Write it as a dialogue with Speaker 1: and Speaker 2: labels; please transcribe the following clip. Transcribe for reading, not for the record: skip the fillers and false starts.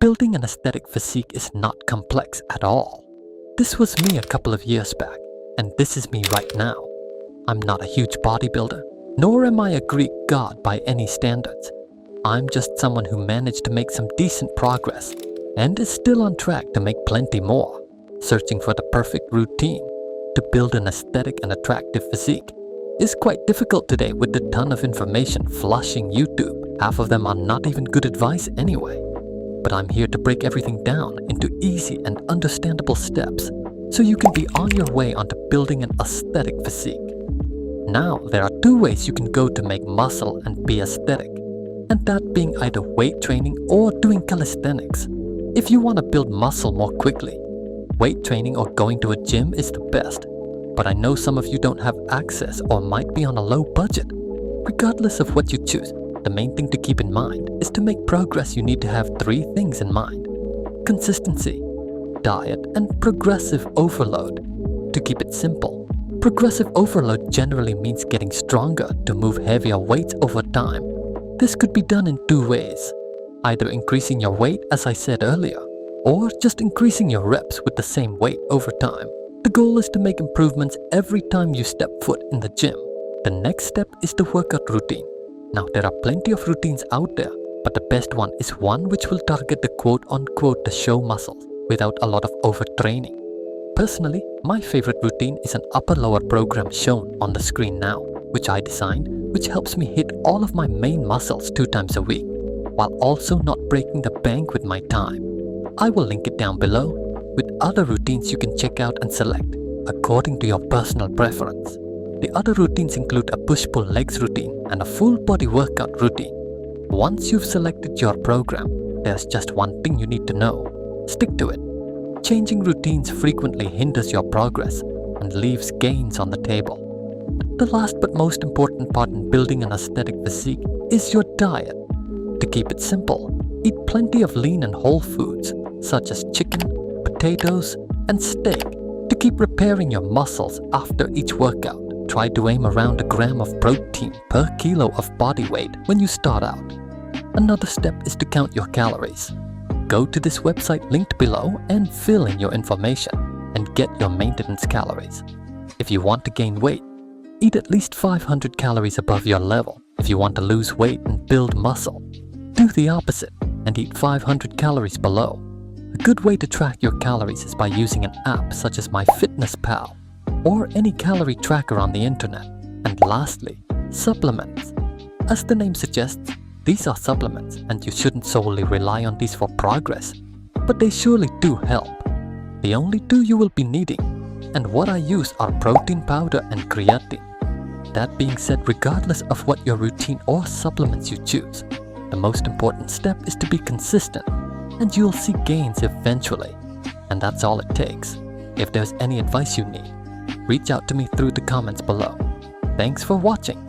Speaker 1: Building an aesthetic physique is not complex at all. This was me a couple of years back, and this is me right now. I'm not a huge bodybuilder, nor am I a Greek god by any standards. I'm just someone who managed to make some decent progress and is still on track to make plenty more, searching for the perfect routine. To build an aesthetic and attractive physique is quite difficult today with the ton of information flushing YouTube. Half of them are not even good advice anyway. But I'm here to break everything down into easy and understandable steps so you can be on your way onto building an aesthetic physique. Now, there are two ways you can go to make muscle and be aesthetic, and that being either weight training or doing calisthenics. If you want to build muscle more quickly, weight training or going to a gym is the best, but I know some of you don't have access or might be on a low budget. Regardless of what you choose, the main thing to keep in mind is to make progress you need to have three things in mind: consistency, diet, and progressive overload. To keep it simple, progressive overload generally means getting stronger to move heavier weights over time. This could be done in two ways, either increasing your weight as I said earlier, or just increasing your reps with the same weight over time. The goal is to make improvements every time you step foot in the gym. The next step is the workout routine. Now, there are plenty of routines out there, but the best one is one which will target the quote-unquote the show muscles without a lot of overtraining. Personally, my favorite routine is an upper-lower program shown on the screen now, which I designed, which helps me hit all of my main muscles 2 times a week, while also not breaking the bank with my time. I will link it down below, with other routines you can check out and select according to your personal preference. The other routines include a push-pull legs routine and a full body workout routine. Once you've selected your program, there's just one thing you need to know: stick to it. Changing routines frequently hinders your progress and leaves gains on the table. The last but most important part in building an aesthetic physique is your diet. To keep it simple, eat plenty of lean and whole foods such as chicken, potatoes, and steak to keep repairing your muscles after each workout. Try to aim around a gram of protein per kilo of body weight when you start out. Another step is to count your calories. Go to this website linked below and fill in your information and get your maintenance calories. If you want to gain weight, eat at least 500 calories above your level. If you want to lose weight and build muscle, do the opposite and eat 500 calories below. A good way to track your calories is by using an app such as MyFitnessPal or any calorie tracker on the internet. And lastly, supplements. As the name suggests, these are supplements and you shouldn't solely rely on these for progress, but they surely do help. The only two you will be needing, and what I use, are protein powder and creatine. That being said, regardless of what your routine or supplements you choose, the most important step is to be consistent, and you'll see gains eventually. And that's all it takes. If there's any advice you need, reach out to me through the comments below. Thanks for watching.